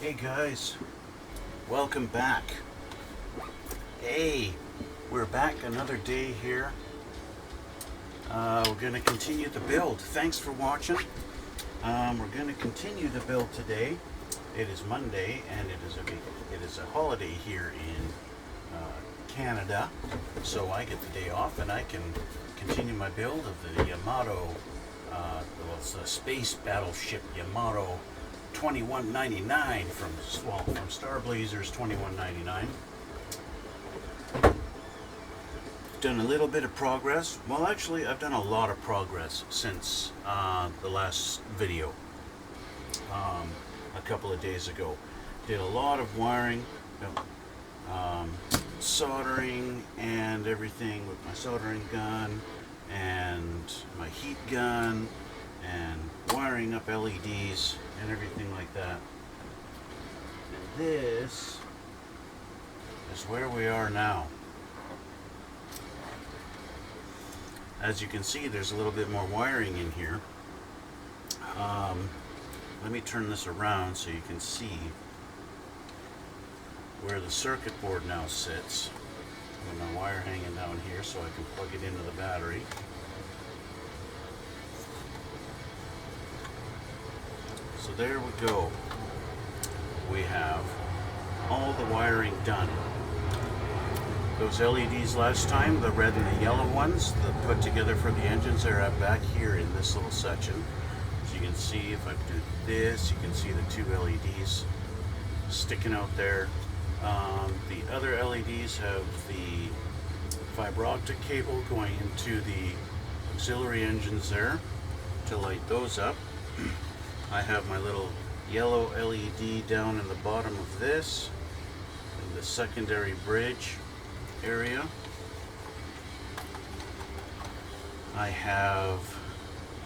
Hey guys, welcome back. Hey, we're back another day here. We're going to continue the build. Thanks for watching. We're going to continue the build today. It is Monday and it is a holiday here in Canada, so I get the day off and I can continue my build of the Yamato. It's a space battleship Yamato 2199 from Star Blazers 2199. Done a little bit of progress. Well, actually, I've done a lot of progress since the last video a couple of days ago. Did a lot of wiring, soldering and everything with my soldering gun and my heat gun and wiring up LEDs and everything like that. And this is where we are now. As you can see, there's a little bit more wiring in here. Let me turn this around so you can see where the circuit board now sits. With my wire hanging down here so I can plug it into the battery. So there we go. We have all the wiring done. Those LEDs last time, the red and the yellow ones, the put together for the engines, are back here in this little section. So you can see, if I do this, you can see the two LEDs sticking out there. The other LEDs have the fiber optic cable going into the auxiliary engines there to light those up. I have my little yellow LED down in the bottom of this, in the secondary bridge area. I have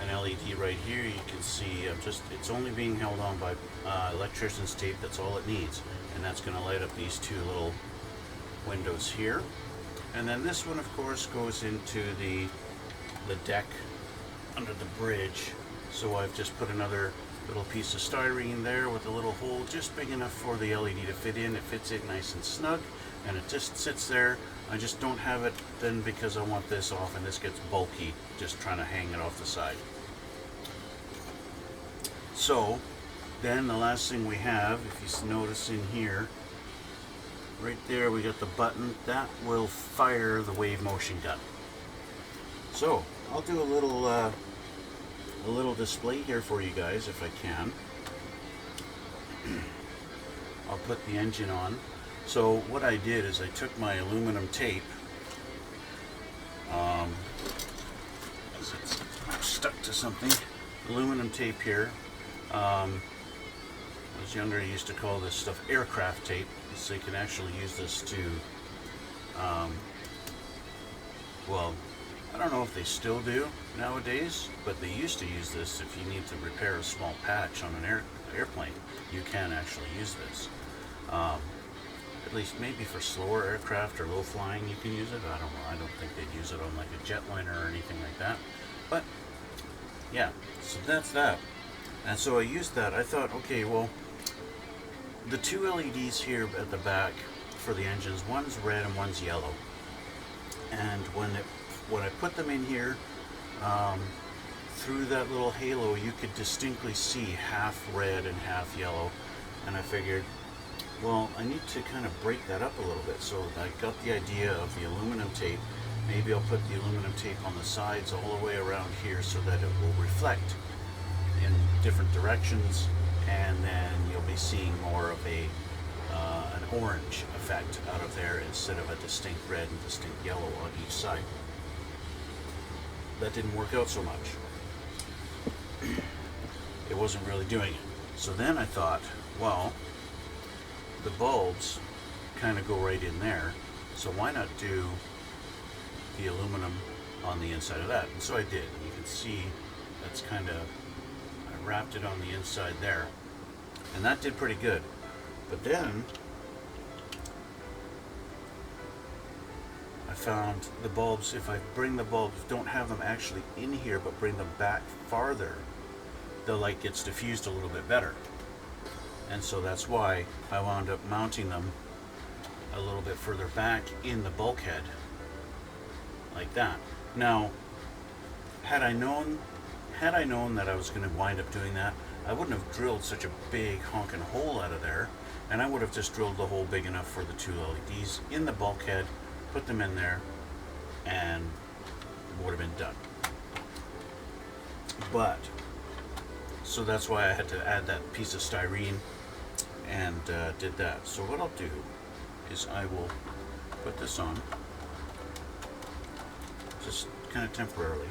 an LED right here. You can see it's only being held on by electrician's tape. That's all it needs, and that's going to light up these two little windows here. And then this one, of course, goes into the deck under the bridge. So I've just put another little piece of styrene there with a little hole just big enough for the LED to fit in. It fits in nice and snug, and it just sits there. I just don't have it then because I want this off, and this gets bulky just trying to hang it off the side. So then the last thing we have, if you notice in here, right there we got the button that will fire the wave motion gun. So I'll do a little display here for you guys if I can. I'll put the engine on. So what I did is I took my aluminum tape, as it's stuck to something, aluminum tape here. When I was younger, I used to call this stuff aircraft tape, so you can actually use this to, well, I don't know if they still do nowadays, but they used to use this if you need to repair a small patch on an airplane. You can actually use this. At least maybe for slower aircraft or low flying you can use it. I don't know. I don't think they'd use it on like a jetliner or anything like that. But yeah, so that's that. And so I used that. I thought, okay, well, the two LEDs here at the back for the engines, one's red and one's yellow. And when I put them in here, through that little halo, you could distinctly see half red and half yellow. And I figured, well, I need to kind of break that up a little bit. So I got the idea of the aluminum tape. Maybe I'll put the aluminum tape on the sides all the way around here so that it will reflect in different directions, and then you'll be seeing more of an orange effect out of there instead of a distinct red and distinct yellow on each side. That didn't work out so much. It wasn't really doing it. So then I thought, well, the bulbs kind of go right in there, so why not do the aluminum on the inside of that? And so I did. You can see that's kind of, I wrapped it on the inside there, and that did pretty good. But then I found the bulbs, if I bring the bulbs, don't have them actually in here but bring them back farther, the light gets diffused a little bit better. And so that's why I wound up mounting them a little bit further back in the bulkhead, like that. Now, had I known that I was going to wind up doing that, I wouldn't have drilled such a big honking hole out of there, and I would have just drilled the hole big enough for the 2 LEDs in the bulkhead, put them in there, and would have been done. But, so that's why I had to add that piece of styrene and did that. So what I'll do is I will put this on, just kind of temporarily.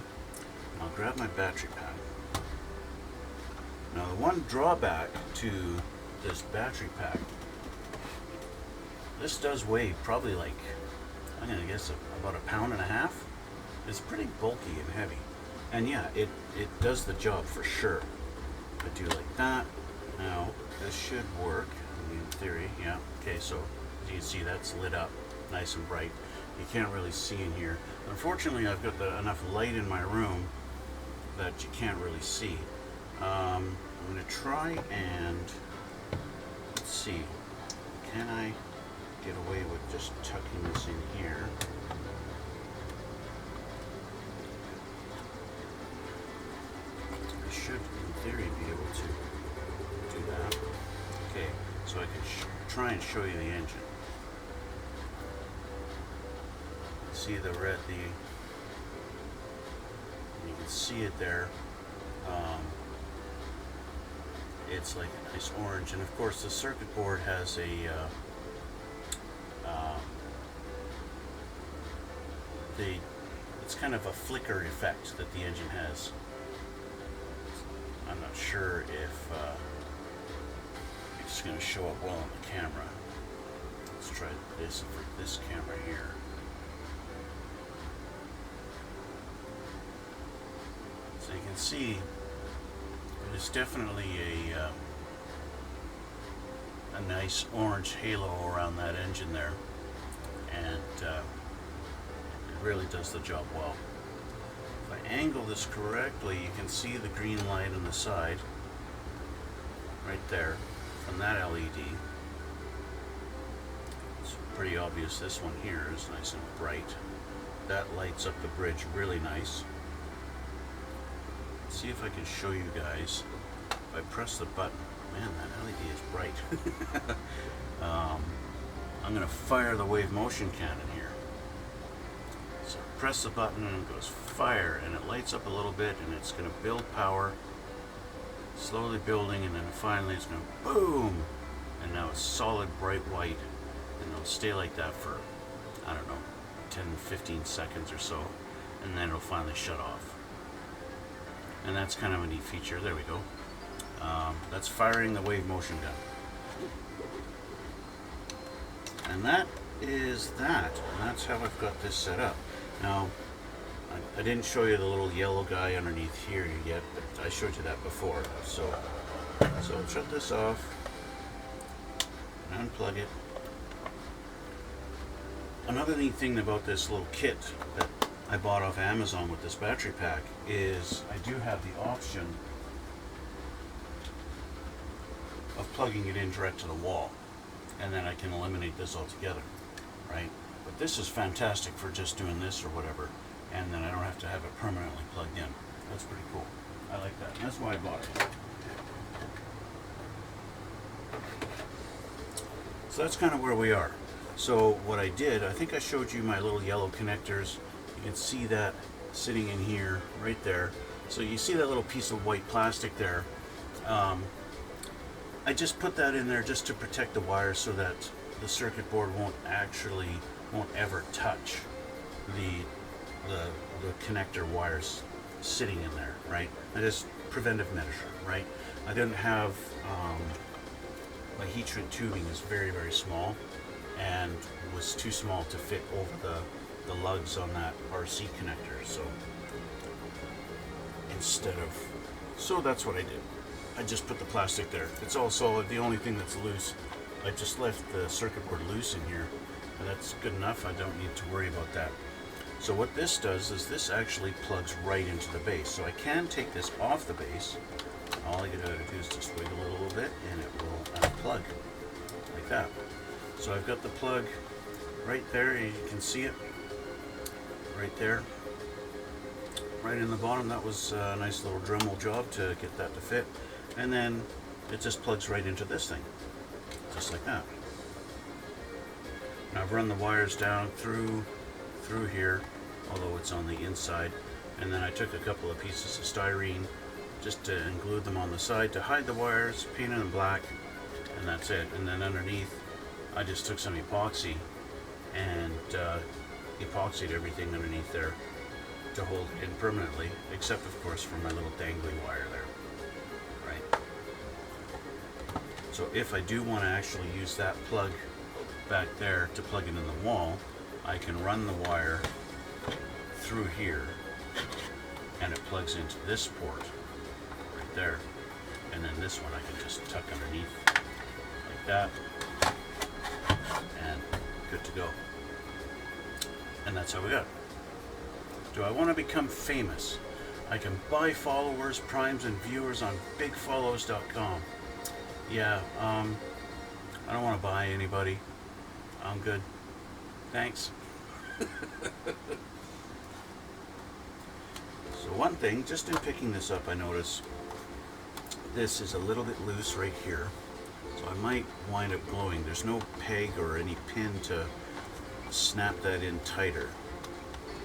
I'll grab my battery pack. Now the one drawback to this battery pack, this does weigh probably like, I'm gonna guess about 1.5 pounds. It's pretty bulky and heavy. And yeah, it does the job for sure. I do like that. Now, this should work, in theory, yeah. Okay, so as you can see, that's lit up nice and bright. You can't really see in here. Unfortunately, I've got enough light in my room that you can't really see. I'm going to try and, let's see, can I get away with just tucking this in here? I should, in theory, be able to do that. Okay, so I can try and show you the engine. See the red, you can see it there. It's like a nice orange, and of course the circuit board has it's kind of a flicker effect that the engine has. I'm not sure if it's going to show up well on the camera. Let's try this for this camera here. So you can see there's definitely a nice orange halo around that engine there, and it really does the job well. If I angle this correctly, you can see the green light on the side right there from that LED. It's pretty obvious this one here is nice and bright. That lights up the bridge really nice. See if I can show you guys. If I press the button, man, that LED is bright. I'm going to fire the wave motion cannon here. So press the button and it goes fire, and it lights up a little bit, and it's going to build power, slowly building, and then finally it's going to boom, and now it's solid bright white, and it'll stay like that for, I don't know, 10-15 seconds or so, and then it'll finally shut off. And that's kind of a neat feature. There we go. That's firing the wave motion gun. And that is that. And that's how I've got this set up. Now, I didn't show you the little yellow guy underneath here yet, but I showed you that before. So shut this off and unplug it. Another neat thing about this little kit that I bought off Amazon with this battery pack is I do have the option of plugging it in direct to the wall, and then I can eliminate this altogether, right? But this is fantastic for just doing this or whatever, and then I don't have to have it permanently plugged in. That's pretty cool. I like that. That's why I bought it. So that's kind of where we are. So what I did, I think I showed you my little yellow connectors. You can see that sitting in here, right there. So you see that little piece of white plastic there. I just put that in there just to protect the wires so that the circuit board won't ever touch the connector wires sitting in there, right? I just preventive measure, right? I didn't have my heat shrink tubing is very, very small, and was too small to fit over the lugs on that RC connector. So that's what I did. I just put the plastic there. It's all solid. The only thing that's loose, I just left the circuit board loose in here, and that's good enough. I don't need to worry about that. So what this does is this actually plugs right into the base. So I can take this off the base. All I gotta do is just wiggle it a little bit, and it will plug, like that. So I've got the plug right there, you can see it, right there, right in the bottom. That was a nice little Dremel job to get that to fit. And then it just plugs right into this thing, just like that. Now I've run the wires down through here, although it's on the inside, and then I took a couple of pieces of styrene just to glued them on the side to hide the wires, painted them black, and that's it. And then underneath I just took some epoxy and epoxied everything underneath there to hold it in permanently, except of course for my little dangly wire there, right? So if I do want to actually use that plug back there to plug it in the wall, I can run the wire through here and it plugs into this port right there, and then this one I can just tuck underneath like that, and good to go. And that's how we got it. Do I want to become famous? I can buy followers, primes, and viewers on bigfollows.com. Yeah, I don't want to buy anybody. I'm good. Thanks. So one thing, just in picking this up, I notice this is a little bit loose right here. So I might wind up gluing. There's no peg or any pin to snap that in tighter.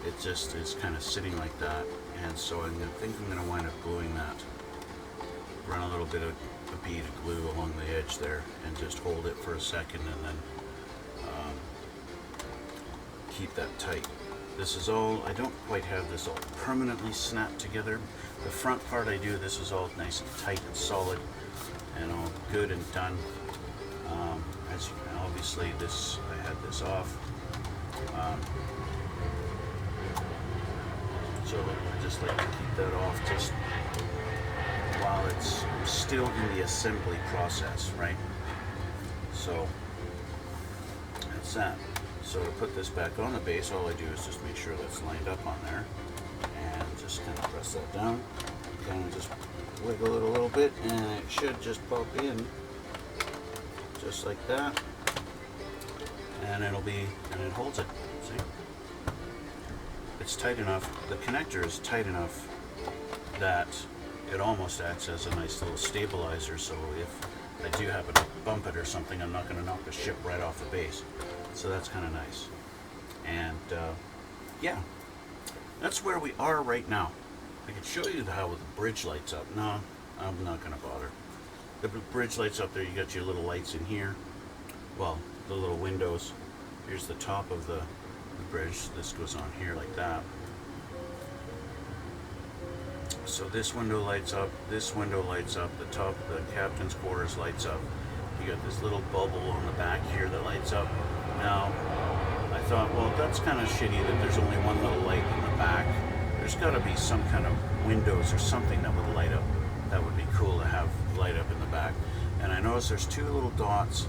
It just is kind of sitting like that, and so I think I'm going to wind up gluing that. Run a little bit of a bead of glue along the edge there and just hold it for a second, and then keep that tight. This is all, I don't quite have this all permanently snapped together. The front part I do, this is all nice and tight and solid and all good and done. As you can, obviously this, I had this off. So I just like to keep that off just while it's still in the assembly process, right? So that's that. So to put this back on the base, all I do is just make sure that's lined up on there and just kind of press that down, kind of just wiggle it a little bit, and it should just pop in just like that, and it'll be, and it holds it. See? It's tight enough, the connector is tight enough that it almost acts as a nice little stabilizer, so if I do happen to bump it or something, I'm not going to knock the ship right off the base. So that's kind of nice. And yeah, that's where we are right now. I could show you how the bridge lights up. No, I'm not going to bother. The bridge lights up there, you got your little lights in here. Well, the little windows. Here's the top of the bridge. This goes on here like that. So this window lights up, this window lights up, the top of the captain's quarters lights up. You got this little bubble on the back here that lights up. Now, I thought, well, that's kind of shitty that there's only one little light in the back. There's got to be some kind of windows or something that would light up. That would be cool to have light up in the back. And I noticed there's two little dots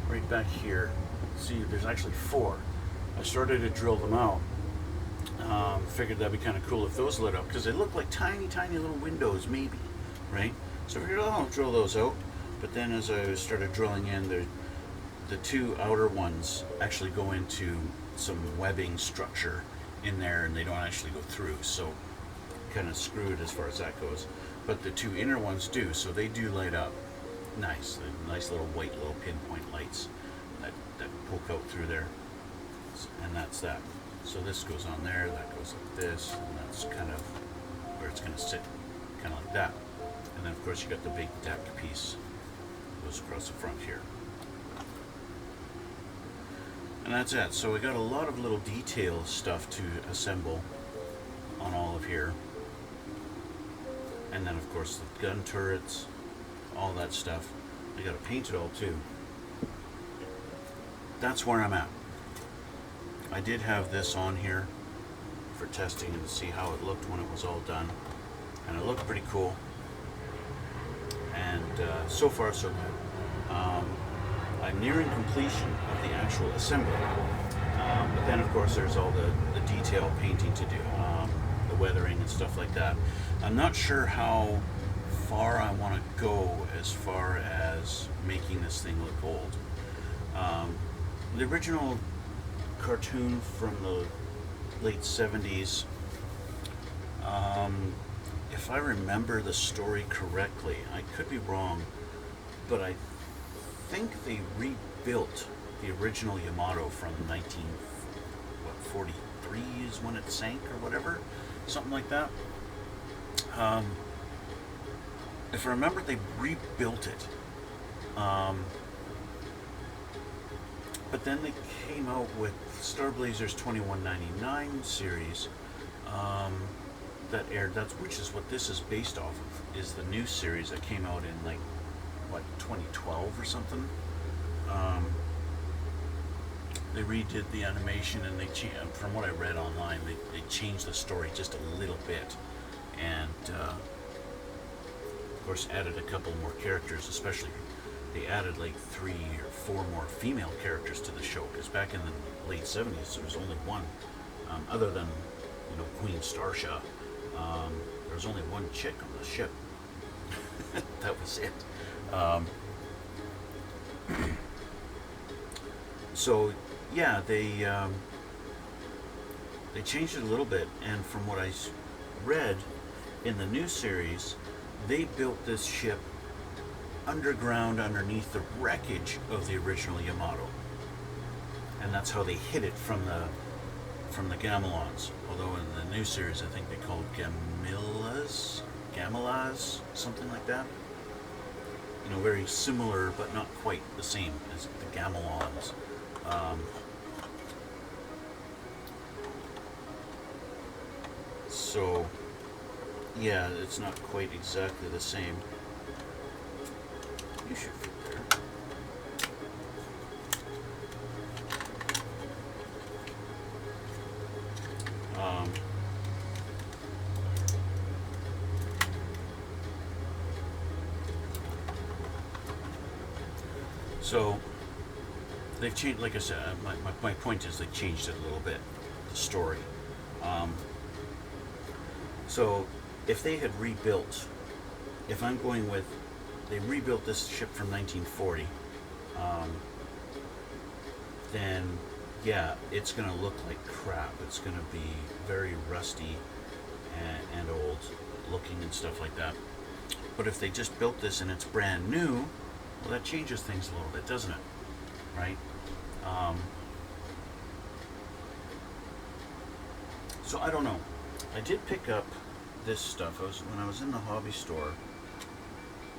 right back here. See, there's actually four. I started to drill them out. Figured that'd be kind of cool if those lit up, because they look like tiny, tiny little windows, maybe, right? So I figured, oh, I'll drill those out. But then as I started drilling in, the two outer ones actually go into some webbing structure in there, and they don't actually go through, so kind of screwed as far as that goes. But the two inner ones do, so they do light up nice. Nice little white little pinpoint lights that poke out through there, and that's that. So this goes on there, that goes like this, and that's kind of where it's going to sit, kind of like that. And then of course you got the big deck piece goes across the front here. And that's it. So we got a lot of little detail stuff to assemble on all of here. And then of course the gun turrets, all that stuff. I got to paint it all too. That's where I'm at. I did have this on here for testing and to see how it looked when it was all done. And it looked pretty cool. And so far so good. I'm nearing completion of the actual assembly. But then of course there's all the detail painting to do. The weathering and stuff like that. I'm not sure how far I want to go as far as making this thing look old. The original cartoon from the late 70s, if I remember the story correctly, I could be wrong, but I think they rebuilt the original Yamato from 1943 is when it sank or whatever, something like that. If I remember, they rebuilt it. But then they came out with Star Blazer's 2199 series that aired. Which is what this is based off of. Is the new series that came out in 2012 or something. They redid the animation and from what I read online, they changed the story just a little bit, and of course added a couple more characters. Especially, they added 3 or 4 more female characters to the show, because back in the late 70s there was only one, other than Queen Starsha. There was only one chick on the ship. That was it. So yeah, they changed it a little bit, and from what I read in the new series, they built this ship underground underneath the wreckage of the original Yamato, and that's how they hid it from the Gamelons. Although in the new series, I think they called Gamelas, something like that. Very similar, but not quite the same as the Gamelons. So, yeah, it's not quite exactly the same. You should fit there. So they've changed, like I said, my point is they changed it a little bit, the story. So if they had rebuilt, if I'm going with, they rebuilt this ship from 1940, then yeah, it's going to look like crap. It's going to be very rusty and old looking and stuff like that. But if they just built this and it's brand new, well, that changes things a little bit, doesn't it? Right? So I don't know. I did pick up this stuff. When I was in the hobby store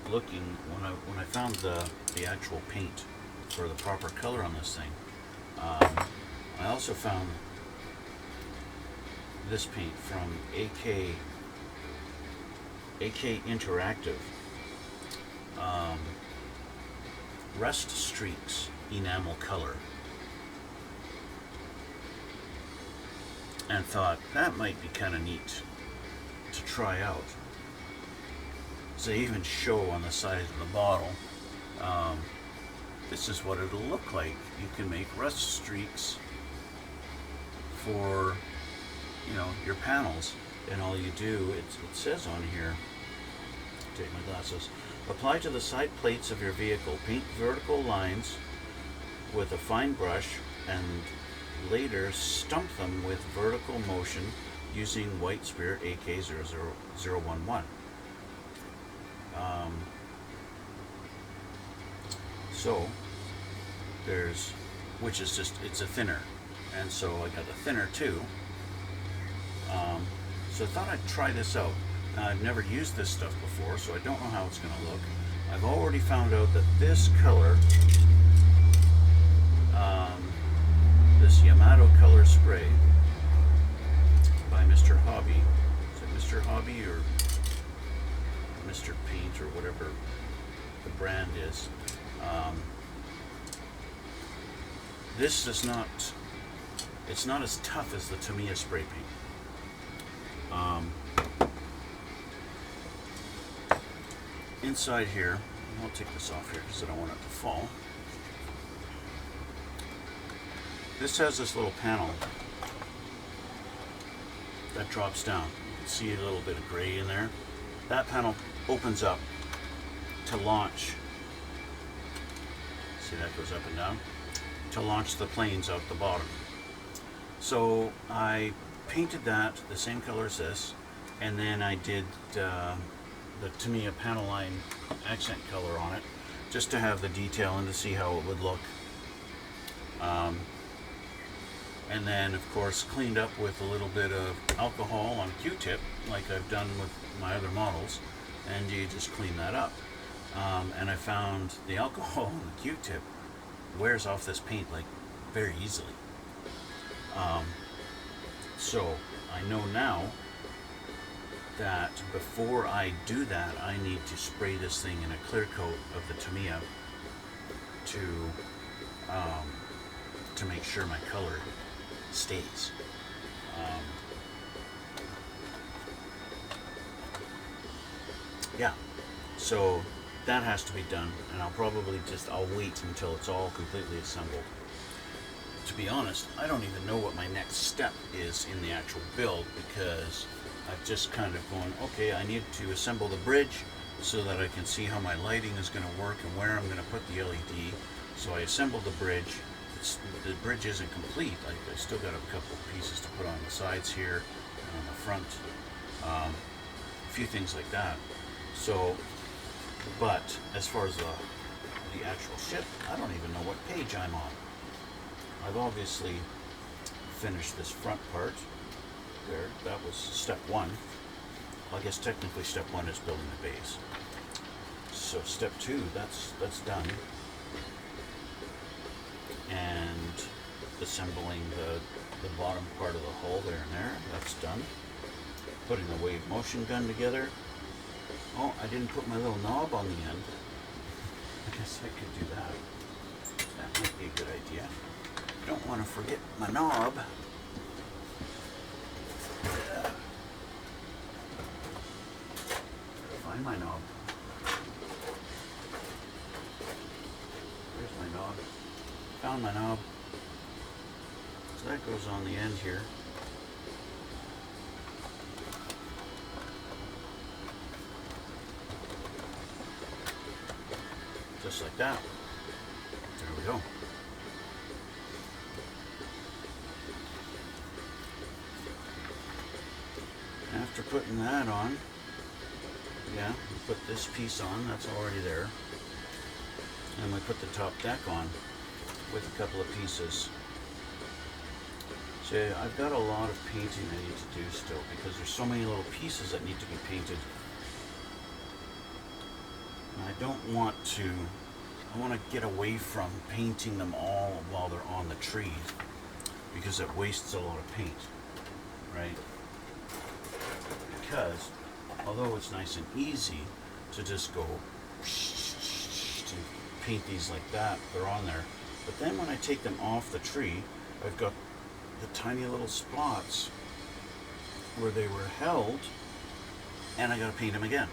looking, when I found the actual paint for the proper color on this thing, I also found this paint from AK Interactive. Rust Streaks enamel color, and thought that might be kind of neat to try out. So they even show on the side of the bottle, this is what it'll look like. You can make rust streaks for your panels, and all you do, it says on here, take my glasses, apply to the side plates of your vehicle, paint vertical lines with a fine brush, and later stump them with vertical motion using White Spirit AK00011. So there's, which is just, it's a thinner, and so I got a thinner too. So I thought I'd try this out. Now, I've never used this stuff before, so I don't know how it's going to look. I've already found out that this color, this Yamato color spray by Mr. Hobby, is it Mr. Hobby or Mr. Paint or whatever the brand is, this is not, it's not as tough as the Tamiya spray paint. Inside here, I'll take this off here because I don't want it to fall. This has this little panel that drops down. You can see a little bit of gray in there. That panel opens up, to launch. See, that goes up and down. To launch the planes out the bottom. So I painted that the same color as this, and then I did the Tamiya panel line accent color on it, just to have the detail and to see how it would look. And then, of course, cleaned up with a little bit of alcohol on Q-tip, like I've done with my other models, and you just clean that up. And I found the alcohol on the Q-tip wears off this paint like very easily. So I know now that before I do that, I need to spray this thing in a clear coat of the Tamiya to make sure my color stays. Yeah, so that has to be done, and I'll wait until it's all completely assembled. To be honest, I don't even know what my next step is in the actual build, because I've just kind of gone, okay, I need to assemble the bridge so that I can see how my lighting is going to work and where I'm going to put the LED. So I assembled the bridge. The bridge isn't complete. I still got a couple of pieces to put on the sides here and on the front. A few things like that. So, but as far as the actual ship, I don't even know what page I'm on. I've obviously finished this front part there. That was step one. Well, I guess technically step one is building the base. So step two, that's done. And assembling the bottom part of the hull there and there, that's done. Putting the wave motion gun together. Oh, I didn't put my little knob on the end. I guess I could do that. That might be a good idea. Don't want to forget my knob. Find my knob. Where's my knob? Found my knob. So that goes on the end here. Just like that. There we go. After putting that on, yeah, we put this piece on, that's already there. And we put the top deck on with a couple of pieces. So I've got a lot of painting I need to do still, because there's so many little pieces that need to be painted. And I don't want to, I want to get away from painting them all while they're on the tree, because it wastes a lot of paint, right? Because although it's nice and easy to just go to paint these like that, they're on there. But then when I take them off the tree, I've got the tiny little spots where they were held, and I gotta paint them again.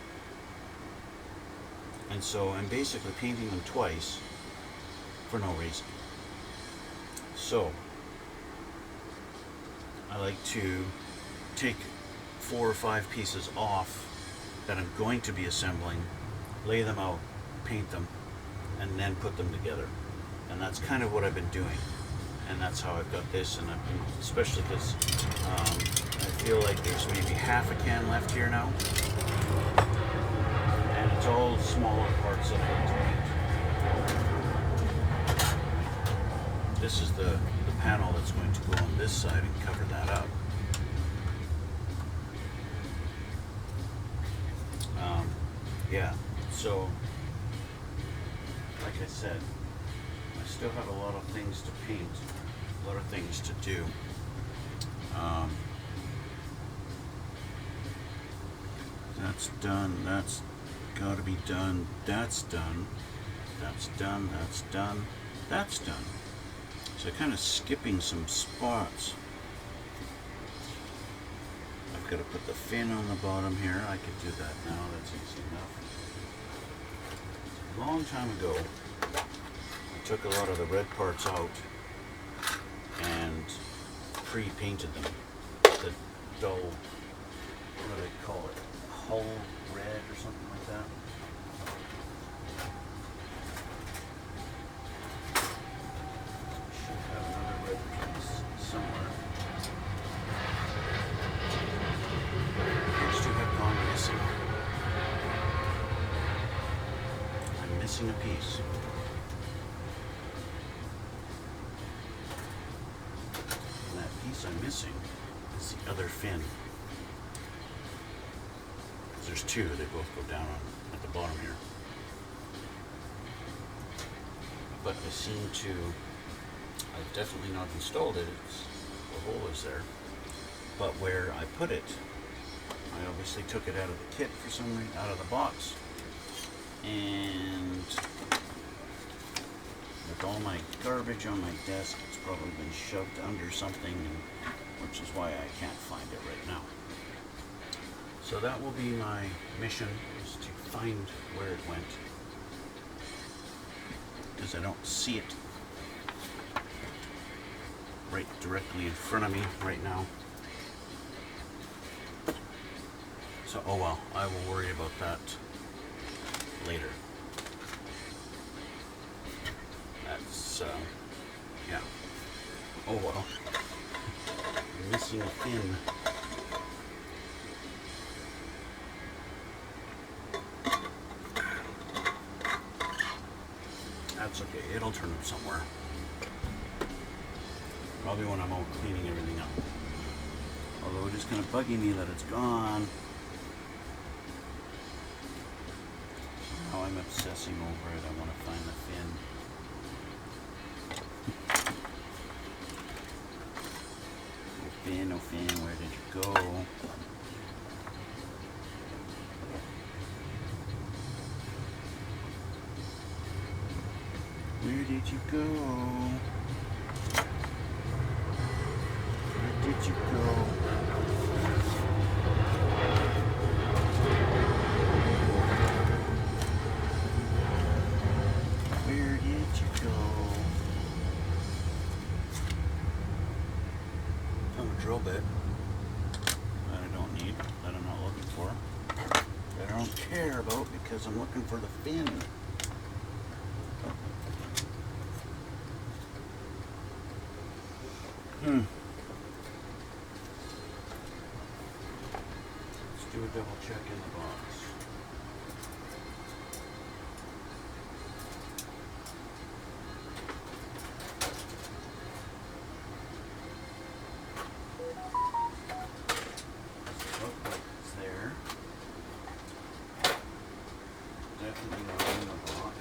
And so I'm basically painting them twice for no reason. So I like to take 4 or 5 pieces off that I'm going to be assembling, lay them out, paint them, and then put them together. And that's kind of what I've been doing. And that's how I've got this, and I've been, especially because I feel like there's maybe half a can left here now. And it's all smaller parts that I need to paint. This is the panel that's going to go on this side and cover that up. Yeah, so like I said, I still have a lot of things to paint, a lot of things to do. That's done, that's got to be done, that's done, that's done, that's done, that's done. So kind of skipping some spots. I've got to put the fin on the bottom here. I could do that now, that's easy enough. A long time ago, I took a lot of the red parts out and pre-painted them. The dull, what do they call it? Hull red or something like that. missing a piece. And that piece I'm missing is the other fin. There's two, they both go down at the bottom here. But I seem to, I've definitely not installed it, the hole is there. But where I put it, I obviously took it out of the kit for some reason, out of the box. And with all my garbage on my desk, it's probably been shoved under something, which is why I can't find it right now. So that will be my mission, is to find where it went. Because I don't see it right directly in front of me right now. So, oh well, I will worry about that later. That's, yeah. Oh well. I'm missing a fin. That's okay, it'll turn up somewhere. Probably when I'm all cleaning everything up. Although it is kind of bugging me that it's gone. Now I'm obsessing over it. I want to find the fin. Oh fin, oh fin, where did you go? Where did you go? Where did you go? Where did you go? Found a drill bit that I don't need, that I'm not looking for, that I don't care about because I'm looking for the fin. Let's do a double check in the box. Looks like it's there. Definitely not in the box.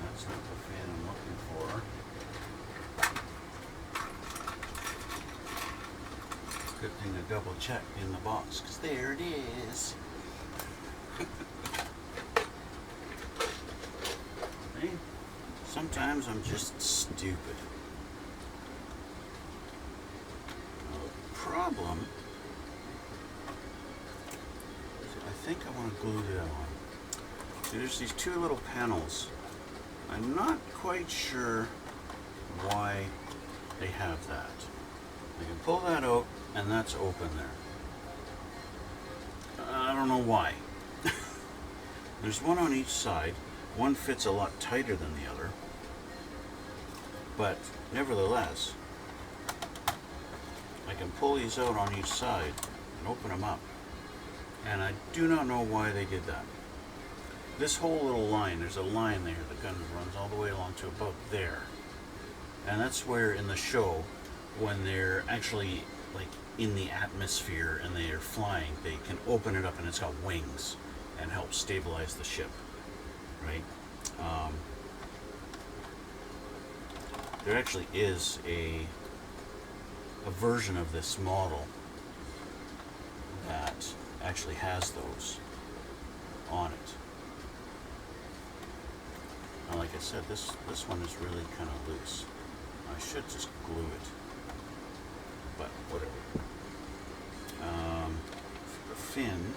That's not the fin I'm looking for. Good thing to double check in the box, because there it is. See? Sometimes I'm just stupid. Now, the problem is I think I want to glue that on. See, there's these two little panels. I'm not quite sure why they have that. I can pull that out, and that's open there. I don't know why. There's one on each side. One fits a lot tighter than the other. But nevertheless, I can pull these out on each side and open them up. And I do not know why they did that. This whole little line, there's a line there, the gun runs all the way along to about there. And that's where in the show, when they're actually like in the atmosphere and they are flying, they can open it up and it's got wings and help stabilize the ship, right? There actually is a version of this model that actually has those on it. Now, like I said, this one is really kind of loose. I should just glue it. But whatever. The fin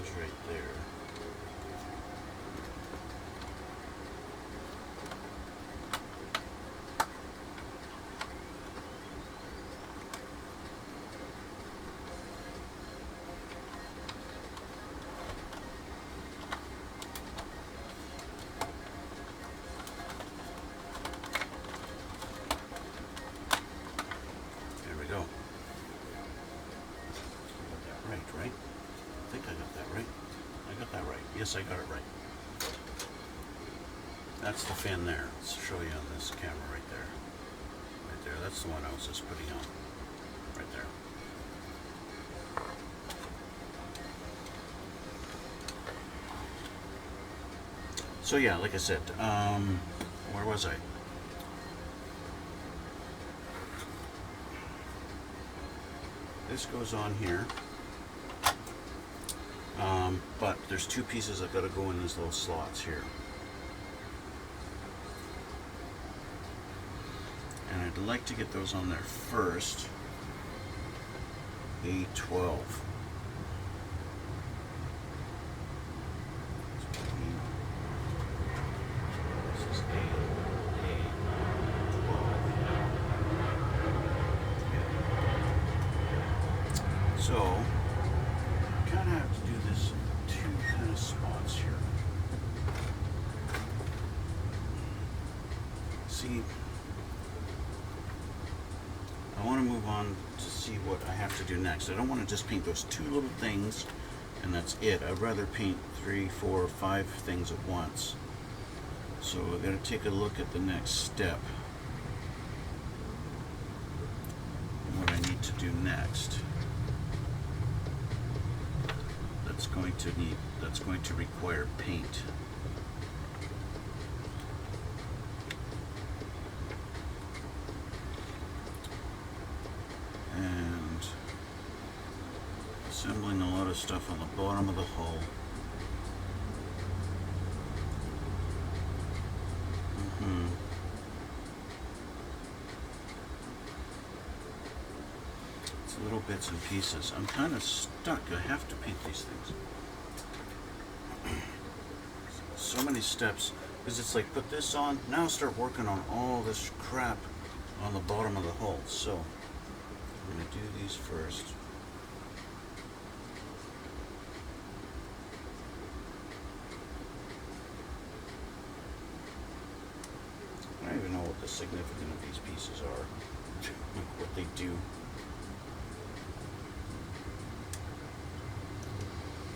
is right there. Yes, I got it right. That's the fin there. Let's show you on this camera right there. Right there. That's the one I was just putting on. Right there. So yeah, like I said, where was I? This goes on here. But there's two pieces that gotta go in these little slots here. And I'd like to get those on there first. A12. This is A12. So, kind of have to do this in two kind of spots here. See, I want to move on to see what I have to do next. I don't want to just paint those two little things and that's it. I'd rather paint 3, 4, 5 things at once. So we're going to take a look at the next step and what I need to do next. That's going to require paint. And assembling a lot of stuff on the bottom of the hull. It's little bits and pieces. I'm kind of stuck. I have to paint these things. So many steps, because it's like put this on, now start working on all this crap on the bottom of the hull. So I'm going to do these first. I don't even know what the significance of these pieces are, like what they do.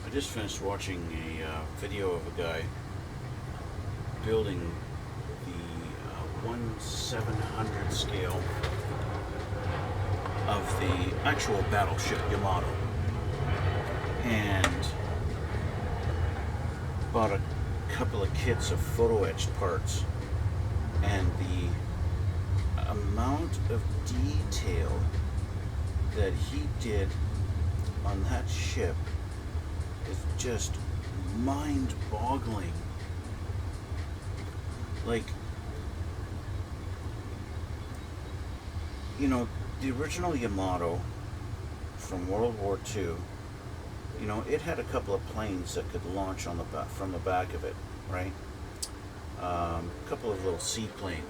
I just finished watching a video of a guy building the 1/700 scale of the actual Battleship Yamato, and bought a couple of kits of photo etched parts, and the amount of detail that he did on that ship is just mind-boggling. Like, you know, the original Yamato from World War II, you know, it had a couple of planes that could launch on the from the back of it, right? A couple of little seaplanes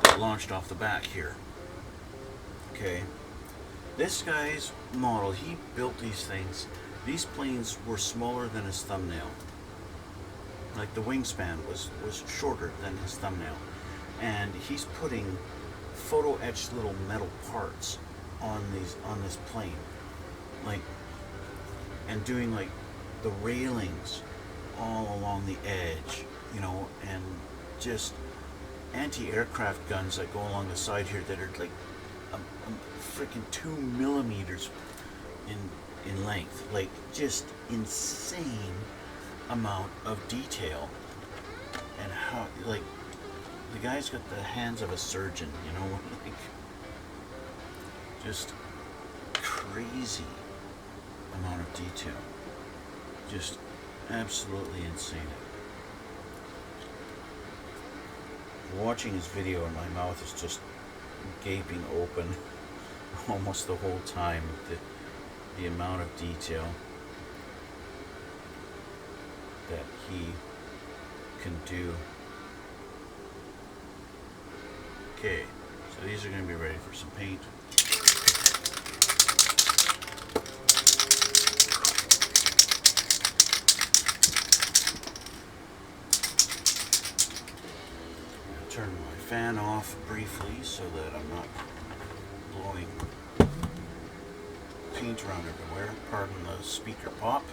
that launched off the back here. Okay. This guy's model, he built these things. These planes were smaller than his thumbnail. Like the wingspan was shorter than his thumbnail. And he's putting photo etched little metal parts on this plane. Like, and doing like the railings all along the edge, you know, and just anti-aircraft guns that go along the side here that are like freaking 2 millimeters in length. Like, just insane amount of detail. And how, like, the guy's got the hands of a surgeon, you know, like, just crazy amount of detail. Just absolutely insane. Watching his video and my mouth is just gaping open almost the whole time. The amount of detail that he can do. Okay, so these are going to be ready for some paint. Turn my fan off briefly so that I'm not blowing paint around everywhere. Pardon the speaker pop.